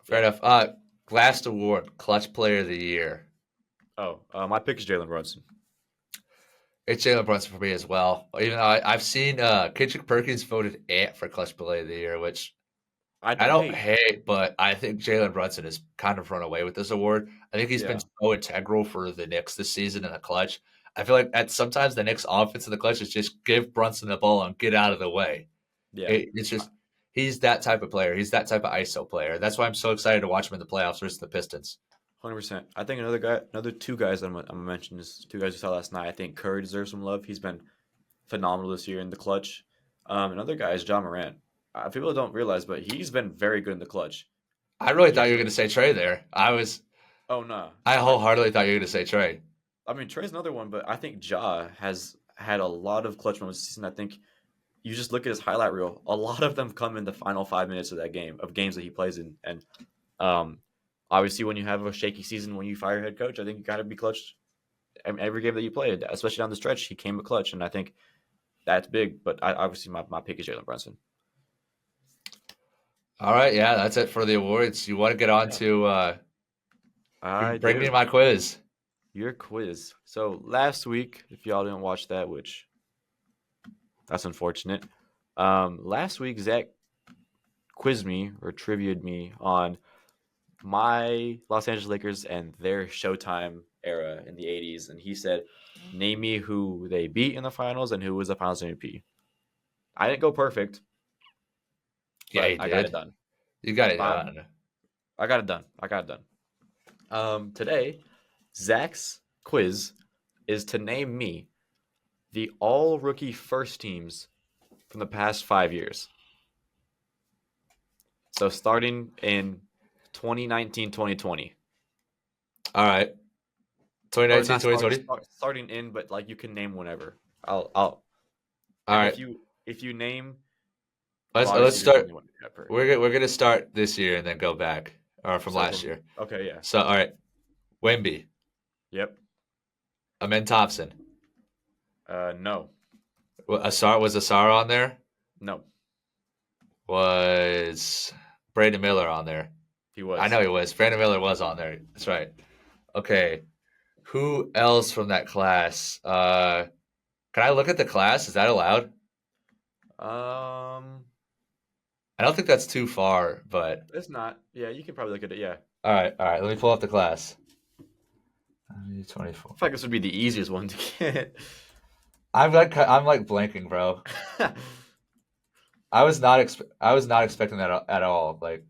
Fair enough. Last award, Clutch Player of the Year. Oh, my pick is Jalen Brunson. It's Jalen Brunson for me as well. Even though I've seen Kendrick Perkins voted Ant for Clutch Player of the Year, which I don't hate, but I think Jalen Brunson has kind of run away with this award. I think he's been so integral for the Knicks this season in the clutch. I feel like sometimes the Knicks offense in the clutch is just give Brunson the ball and get out of the way. Yeah, it's just he's that type of player. He's that type of ISO player. That's why I'm so excited to watch him in the playoffs versus the Pistons. 100%. I think another two guys that I'm gonna mention is two guys we saw last night. I think Curry deserves some love. He's been phenomenal this year in the clutch. Another guy is John Morant. People don't realize, but he's been very good in the clutch. I really thought you were going to say Trey there. Oh no! I wholeheartedly thought you were going to say Trey. I mean, Trey's another one, but I think Ja has had a lot of clutch moments this season. I think you just look at his highlight reel. A lot of them come in the final 5 minutes of games that he plays in, and obviously, when you have a shaky season, when you fire head coach, I think you got to be clutch every game that you played, especially down the stretch. He came a clutch, and I think that's big. But obviously, my pick is Jalen Brunson. All right, yeah, that's it for the awards. You want to get on to bring me my quiz. Your quiz. So last week, if y'all didn't watch that, which that's unfortunate. Last week, Zach quizzed me or trivia'd me on my Los Angeles Lakers and their Showtime era in the 80s. And he said, name me who they beat in the finals and who was the finals MVP. I didn't go perfect. Yeah, you did. I got it done. You got it done. I got it done. Today, Zach's quiz is to name me the all-rookie first teams from the past 5 years. So starting in 2019-2020. All right. 2019-2020. Starting in, but like you can name whenever. All right. If you name, let's start. We're gonna start this year and then go back, or from last year. Okay, yeah. So all right, Wemby. Yep. Amen Thompson. No. Was Asar on there? No. Was Brandon Miller on there? He was. I know he was. Brandon Miller was on there. That's right. Okay. Who else from that class? Can I look at the class? Is that allowed? I don't think that's too far, but it's not. Yeah, you can probably look at it. Yeah. All right. Let me pull up the class. 24. I feel like this would be the easiest one to get. I'm like blanking, bro. I was not expecting that at all. Like,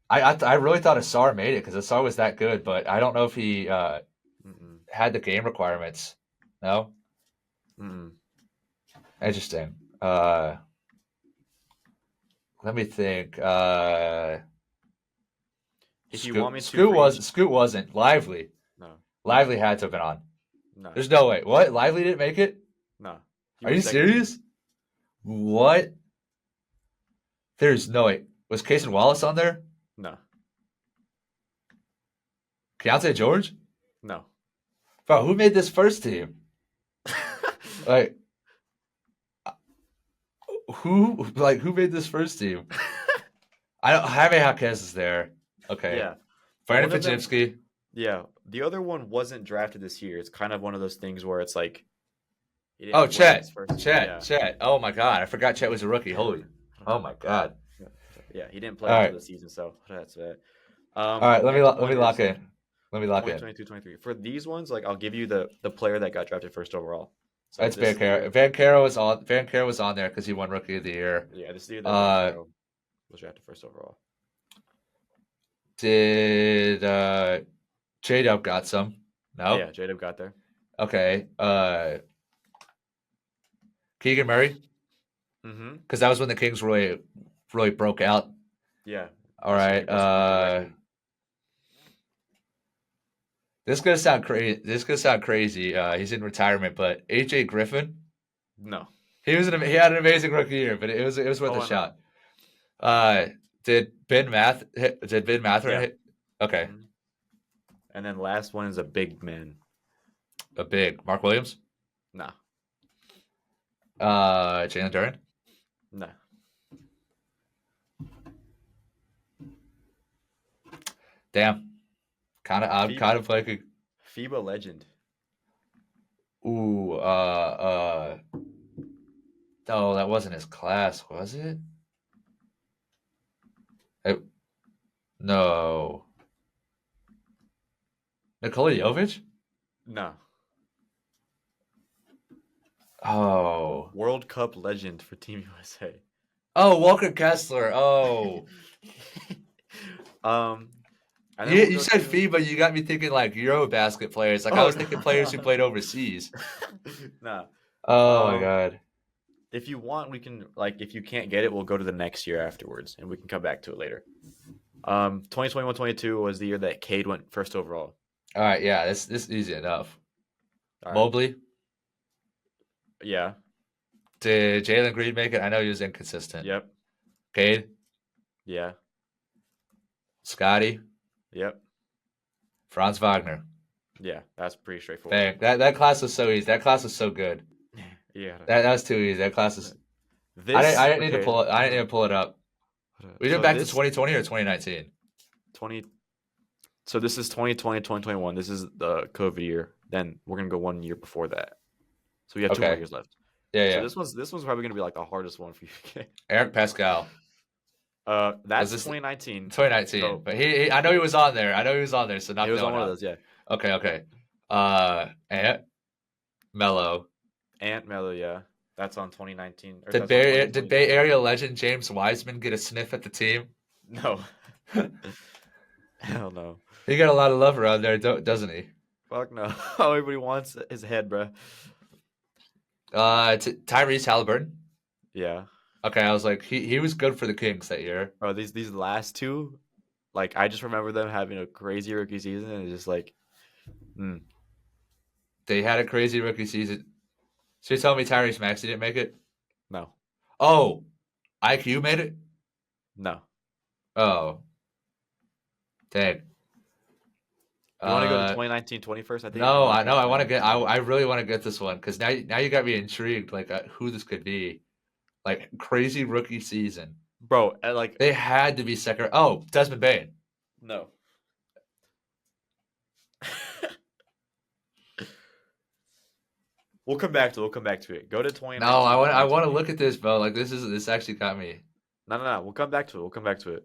I really thought Asar made it because Asar was that good, but I don't know if he had the game requirements. No. Interesting. Let me think. If you want me to, Scoot wasn't. Lively. No. Lively had to have been on. No. There's no way. What? Lively didn't make it? No. Are you serious? What? There's no way. Was Cason Wallace on there? No. Keontae George? No. Bro, who made this first team? Like, who made this first team? I don't. Jaime Jaquez is there. Okay, Yeah. Brandon One of them, Fajimski. yeah. The other one wasn't drafted this year. It's kind of one of those things where it's like he Oh, didn't play his Chet, first year. Chet, Yeah. Chet. Oh my God, I forgot Chet was a rookie. Holy, oh my God. Yeah, he didn't play All until right, the season, so that's it. all right. Next Let me one lock is in. Let me lock in. 2022, 23. For these ones, like I'll give you the player that got drafted first overall. So That's this is the Vancaro. year. Vancaro was on. Vancaro was on there because he won Rookie of the Year. Yeah, this is the year that Uh, Vancaro was drafted first overall. did J Dub got some? No. Yeah, J-Dub got there. Okay. Keegan Murray, Mm-hmm. because that was when the Kings really broke out. Yeah. All That's when right. they broke some major record. This is gonna sound crazy. This is gonna sound crazy. He's in retirement, but AJ Griffin, No. he had an amazing rookie year, but it was worth Oh, a I know. shot. Did Ben Matherin Yeah. hit? Okay, Mhm. And then last one is a big man. a big Mark Williams. No. Jalen Duren. No. Damn, I'm kind of like a FIBA legend. ooh. Oh, that wasn't his class, was it? No. Nikola Jovic? No. Oh. World Cup legend for Team USA. Oh, Walker Kessler. Oh. And then we'll You go said to FIBA, you got me thinking like Eurobasket players. Like I was thinking players who no. played overseas. Nah. Oh my Um, God. if you want, we can like if you can't get it, we'll go to the next year afterwards, and we can come back to it later. 2021-22 was the year that Cade went first overall. All right, yeah, this is easy enough. All right. Mobley. Yeah. Did Jalen Green make it? I know he was inconsistent. Yep. Cade. Yeah. Scotty. Yep. Franz Wagner. Yeah, that's pretty straightforward. Dang, that class was so easy. That class was so good. Yeah. That was too easy. That class is. This I didn't need to okay. pull it. I didn't need to pull it up. We did So back to this 2020 or 2019. 20. So this is 2020, 2021. This is the COVID year. Then we're gonna go 1 year before that. So we have 2 more years left. Yeah, So yeah. this one's probably gonna be like the hardest one for you. Eric Pascal. That's 2019. 2019. So, But he I know he was on there. So knock he was that on one out. of those, yeah. Okay. Ant Mello. Ant Mello, yeah. That's on 2019. Did Bay Area legend James Wiseman get a sniff at the team? No. Hell no. He got a lot of love around there, doesn't he? Fuck no. Everybody wants his head, bro. Tyrese Halliburton. Yeah. Okay, I was like, he was good for the Kings that year. Bro, these last two, like I just remember them having a crazy rookie season, and it's just like, They had a crazy rookie season. So you telling me Tyrese Maxey didn't make it? No. Oh, IQ made it? No. Oh. Dang. You want to go to 2019 21st? I think. No, I know. I really want to get this one because now you got me intrigued. Like who this could be, like crazy rookie season, bro. Like they had to be second. Oh, Desmond Bain. No. We'll come back to it. Go to 2019. No, I want to look at this, bro. Like this actually got me. No. We'll come back to it.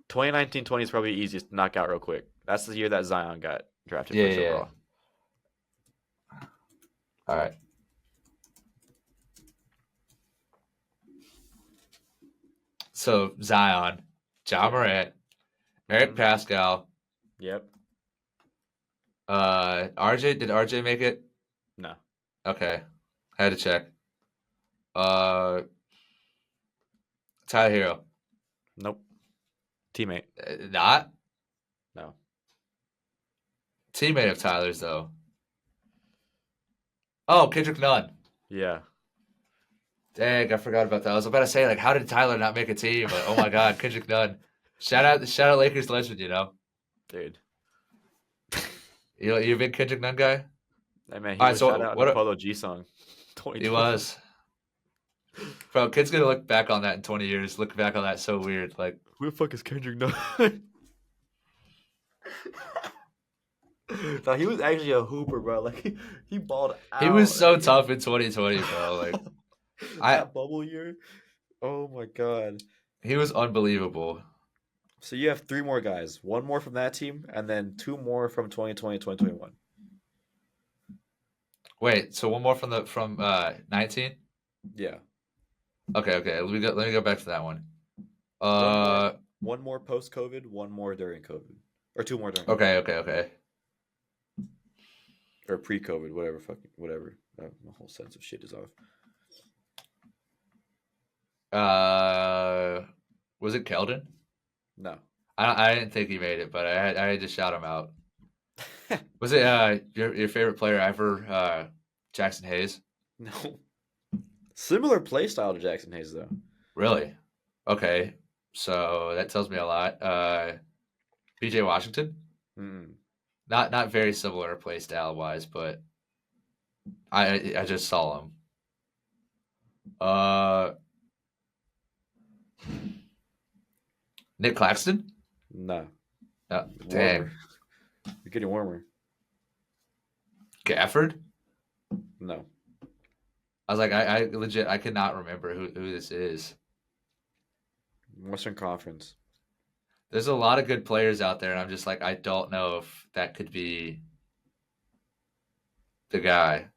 2019-20 is probably easiest to knock out real quick. That's the year that Zion got drafted first overall. All right. So Zion, Ja Morant, Eric Pascal. Yep. RJ, did RJ make it? No. Okay. I had to check. Tyler Hero. Nope. Teammate. Not? No. Teammate of Tyler's, though. Oh, Kendrick Nunn. Yeah. Dang, I forgot about that. I was about to say, like, how did Tyler not make a team? But, oh, my God, Kendrick Nunn. Shout out Lakers legend, you know? Dude. You a big Kendrick Nunn guy? Hey man, he All right, was shout so out in the Polo G song, he 2020. was. Bro, kid's gonna look back on that in 20 years. Look back on that so weird. Like, Who the fuck is Kendrick Nunn? No, he was actually a hooper, bro. Like he balled he was out. so tough in 2020, bro. Like, I That bubble year. Oh my god. he was unbelievable. So you have three more guys. One more from that team, and then two more from 2020, 2021. Wait, so one more from 19? Yeah. Okay. Let me go back to that one. One more. Uh, One more post COVID. One more during COVID, or two more during COVID, okay. or pre COVID, whatever. Fucking whatever. My whole sense of shit is off. Was it Keldon? No. I didn't think he made it, but I had to shout him out. Was it your favorite player ever, Jackson Hayes? No. Similar play style to Jackson Hayes, though. Really? Okay, so that tells me a lot. PJ Washington? Mm. Not very similar play style wise, but I just saw him. Nick Claxton? No. Dang. You're getting warmer. Gafford? No. I was like, I legit, I cannot remember who this is. Western Conference. There's a lot of good players out there, and I'm just like, I don't know if that could be the guy.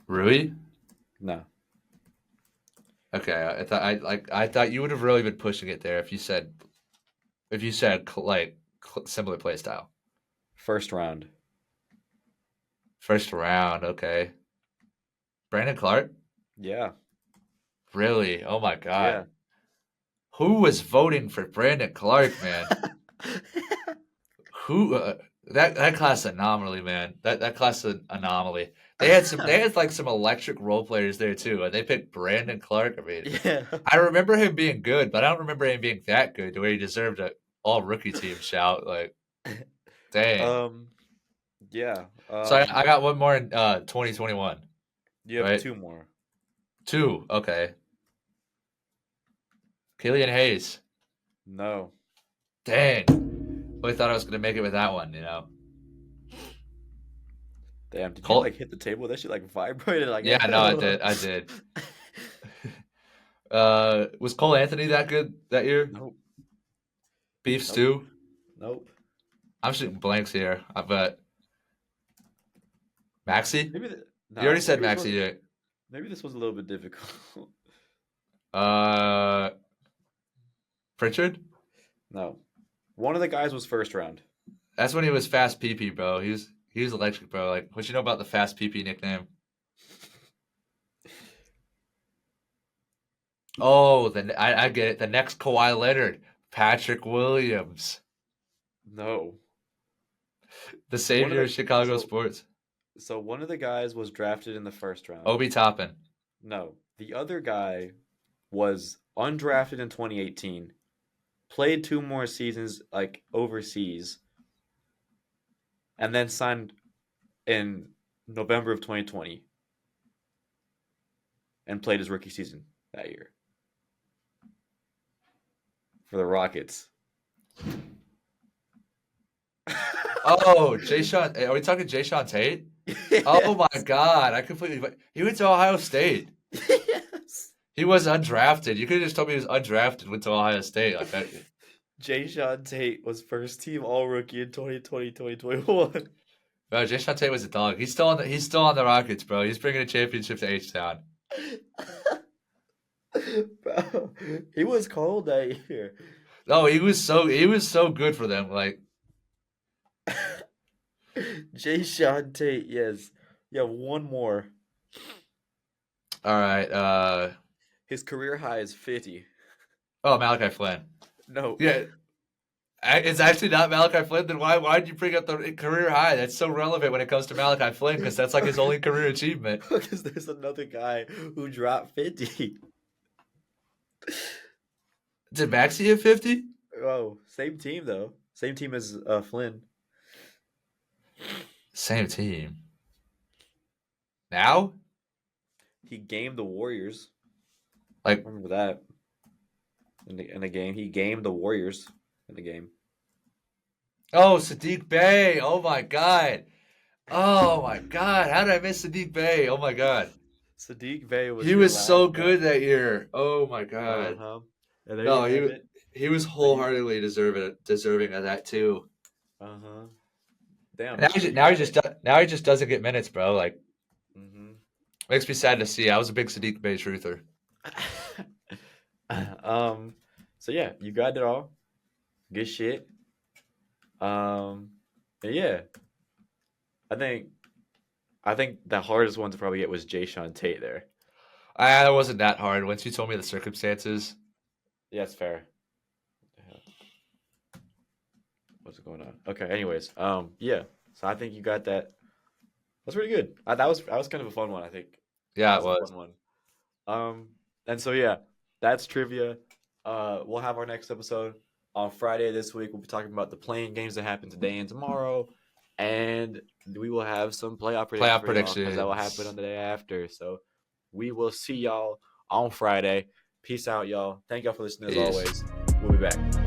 Rui? No. Okay, I thought you would have really been pushing it there if you said like similar play style. First round. First round, okay. Brandon Clark? Yeah. Really? Oh my god. Yeah. Who was voting for Brandon Clark, man? Who that class anomaly, man. That class is an anomaly. They had like some electric role players there too, and they picked Brandon Clark. I mean, Yeah. I remember him being good, but I don't remember him being that good to where he deserved a all rookie team shout. Like, dang. Yeah. So I got one more in 2021. You have right? two more. Two, okay. Killian Hayes. No. Dang. Really thought I was gonna make it with that one, you know. Damn, did you Cole, like hit the table? That shit like vibrated like yeah, no, I did. Was Cole Anthony that good that year? Nope. Beef stew? Nope. I'm shooting blanks here. I bet. Maxi? Maybe You already said Maxi. Yeah. Maybe this was a little bit difficult. Pritchard? No. One of the guys was first round. That's when he was fast PP, bro. He was electric, bro. Like, what you know about the fast PP nickname? Oh, then I get it. The next Kawhi Leonard, Patrick Williams. No. The savior of Chicago sports. So one of the guys was drafted in the first round. Obi Toppin. No. The other guy was undrafted in 2018. Played two more seasons like overseas. And then signed in November of 2020. And played his rookie season that year. For the Rockets. Oh, Are we talking Jayshawn Tate? Yes. Oh my God, I completely. He went to Ohio State. Yes. He was undrafted. You could have just told me he was undrafted. Went to Ohio State. Like that. Jayshawn Tate was first team All Rookie in 2020, 2021. Bro, Jayshawn Tate was a dog. He's still on the Rockets, bro. He's bringing a championship to H-Town. Bro, he was cold that year. No, he was so good for them. Like Jayshawn Tate, yes. Yeah, one more. All right. His career high is 50. Oh, Malachi Flynn. No. Yeah. It's actually not Malachi Flynn. Then why did you bring up the career high? That's so relevant when it comes to Malachi Flynn because that's like his only career achievement. Because there's another guy who dropped 50. Did Maxey hit 50? Oh, same team though. Same team as Flynn. Same team. Now? He gamed the Warriors. Like, Remember that in the game. He gamed the Warriors in the game. oh, Sadiq Bey. Oh my God. Oh my God. How did I miss Sadiq Bey? Oh my God. Sadiq Bey was He your was last so guy. good that year. Oh my Uh God. huh. And there you No, have it. he was So you. wholeheartedly deserving of that too. Uh huh. Damn. Now So you got it. now he just doesn't get minutes, bro. Like Mm-hmm. makes me sad to see. I was a big Sadiq Bey truther. um. So yeah, you got it all. Good shit. And yeah, I think I think the hardest one to probably get was Jay Sean Tate there. That wasn't that hard. Once you told me the circumstances, Yeah, it's fair. What's going on? Okay. Anyways, yeah. So I think you got that. That's pretty good. That was kind of a fun one. I think yeah, that it was a was. fun one. And so yeah, that's trivia. We'll have our next episode on Friday this week. We'll be talking about the playing games that happen today and tomorrow, and we will have some playoff predictions Playoff for y'all because that will happen predictions. on the day after. So we will see y'all on Friday. Peace out, y'all. Thank y'all for listening as Peace. always. We'll be back.